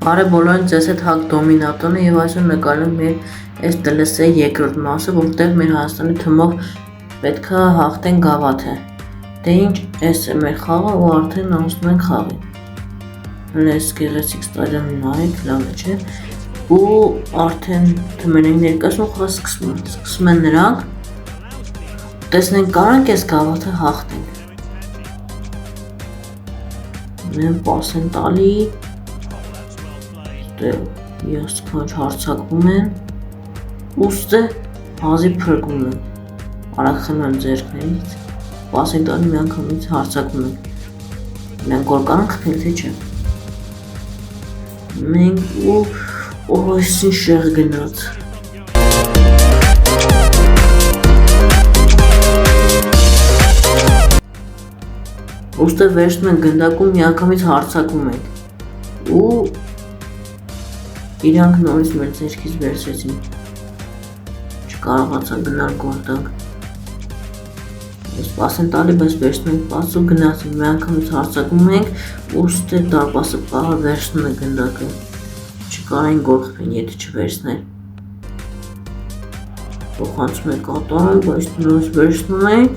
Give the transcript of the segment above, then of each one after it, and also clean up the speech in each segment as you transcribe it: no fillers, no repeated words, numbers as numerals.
Բարև բոլորին, ձեզ հետ Հակ Դոմինատոնը եւ այսօր նկարում մեր այս ՏԼՍ-ի երկրորդ մասը, որտեղ մեր Հայաստանի թիմով պետքա հաղթեն Գավաթը։ Դե ինչ, այս է մեր խաղը ու արդեն անցնում ենք խաղին։ Այս գեղեցիկ ստադիոմին նայեք, լավ է, չէ՞։ Ու արդեն թիմերին ներկայացնում խաղը սկսում են նրանք։ Տեսնենք կարանք այս Գավաթը հաղթենք։ Մենք պաս են տալի ես քաչ հարցակվում են, ուստը հազի փրկում են, արագ խմում են ձերքներից, պաս են տալի մի անգամից հարցակվում են, մենք որ կանանք խփել թե չէ, մենք ու այսին շեղ գնաց, ուստը վերջնում են գնդակում մի անգամից հարցակվում ենք, ու իրանք նորից մեր ձերքից վերցրեցին, չկարողացան գնալ գործակ, ես պաս են տալի, բայց վերցնում ենք պաս ու գնացին, մի անգամից հարցակում ենք, ուստը դարպասը պահը վերցնում է գնդակը, չկարային գործվեն, եթե չվերցներ, փոխանցում ենք կատարում, բայց նորից վերցնում ենք,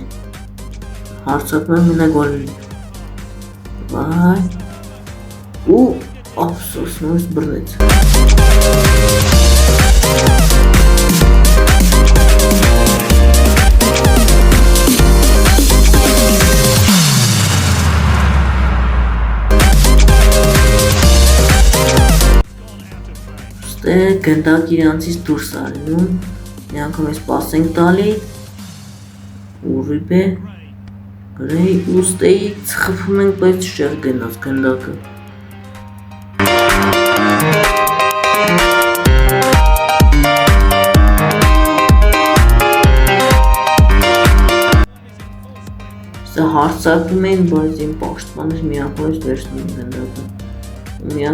հարցակում ենք մենակ գոլի, ու ափսոս նորից բռնեց, գնդակ իրանցից դուրս արնում, մի անգամ ես պաս ենք տալի, ուրիբ է, գրեի ուստեի ծխվում ենք, բայց շեղ գնաց գնդակը, հարցակում են, բայց իմ պաշտպանից մի անգամից վերցնում են գնդակը,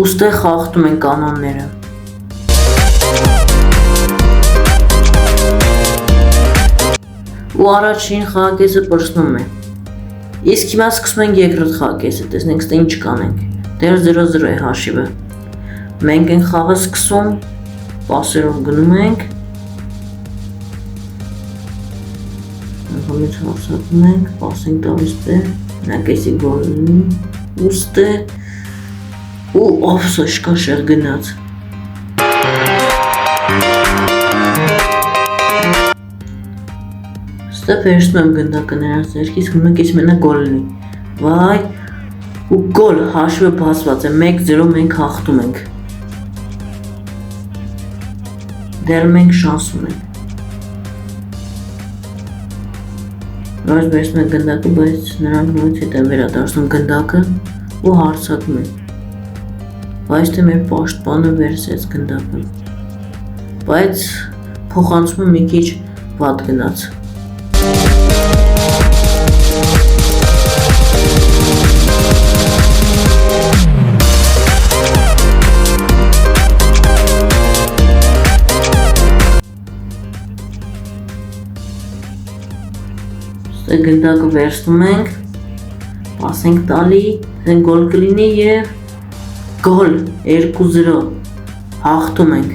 ուստեղ խաղթում են կանոնները, ու առաջին խաղակեսը պրծնում է, իսկ հիմա սկսում ենք երկրորդ խաղակեսը, տեսնենք ստե ինչ կանենք, դեռ 0-0 է հաշիվը, մենք ենք խաղը սկսում, պասերով գնում ենք, անգամից հարցակում ենք, պաս ենք տալիս տեղ, նակեսի գոլնի, ուստը, ու ովսո շկա շեղ գնաց, ստե վերցնում եմ գնդակը նրանց ձերքից, գնում ես մենակ գոլնի, վայ, ու գոլ հաշվը բացված է, 1-0 մենք հաղթում ենք, դեռ մենք շանս ունենք, Նորից վերցնում են գնդակը, բայց նրանք նորից հետ են վերադարձնում գնդակը ու հարցակում են, բայց թե մեր պաշտպանը վերցրեց գնդակը, բայց փոխանցումը մի քիչ վատ գնաց, գնդակը վերցնում ենք, պաս ենք տալի, դեն գոլ կլինի և գոլ 2-0 հաղթում ենք,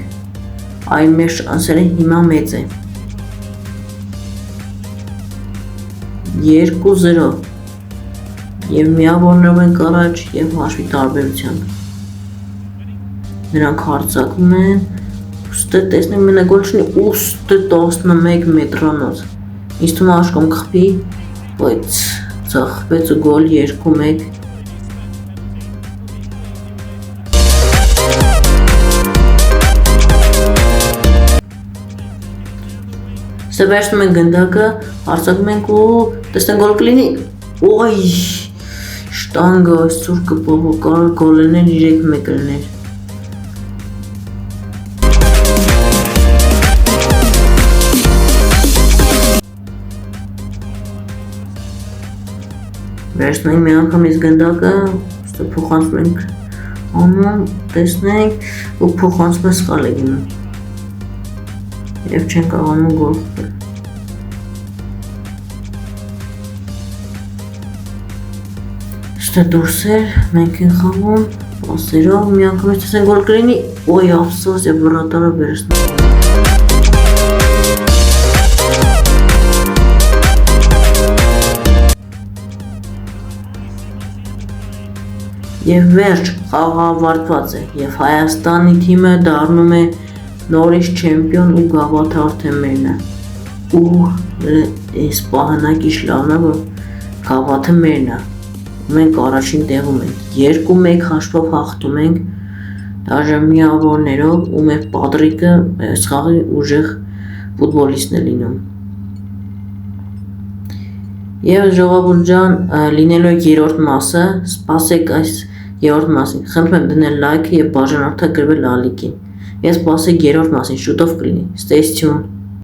այ մեր շանսերը հիմա մեծ է, 2-0 և միավորներով ենք առաջ և հաշվի տարբերությամբ, նրանք հարցակում են, ուստը տեսնենք մենակ գոլ չնի, ուստը 11 մետրանոց, Ինձ թվում է աշկոմ կխպի, բայց ծախվեց ու գոլ 2-1, Ստե վերցնում ենք գնդակը, հարցակում ենք ու տեսնենք գոլ կլինի, ոյ, շտանգը այս ծուրկը պողո կարող գոլներ 3-1 կլներ, Վերցնում ենք մի անգամից գնդակը, փոխանցում ենք անում, տեսնենք ու փոխանցումը սխալ է գնում և չենք կարողանում գոլ խփել Ստե դուրս էր, մենք ենք խաղում, Սպասերով մի անգամ ես տեսեն գոլ կլինի, ոյ ափսոս է վրատարը վերցնում։ Եվ վերջ խաղը ավարտված է եւ Հայաստանի թիմը դառնում է նորից չեմպիոն ու գավաթը արդեն մերն է։ Ու այս պահանակի շլավն է, որ գավաթը մերն է։ Մենք առաջին տեղում ենք, 2-1 հաշվով հաղթում ենք դաժե միավորներով ու մեր Պատրիկը այս խաղի ուժեղ ֆուտբոլիստն է լինում։ Եվ ժողովուրդ ջան, լինելու է երրորդ մասը, սպասեք այս երրորդ մասին, խնդրում եմ դնել լայքը եւ բաժանորդագրվել ալիքին։ Ես սպասեք երրորդ մասին, շուտով կլինի, stay tuned։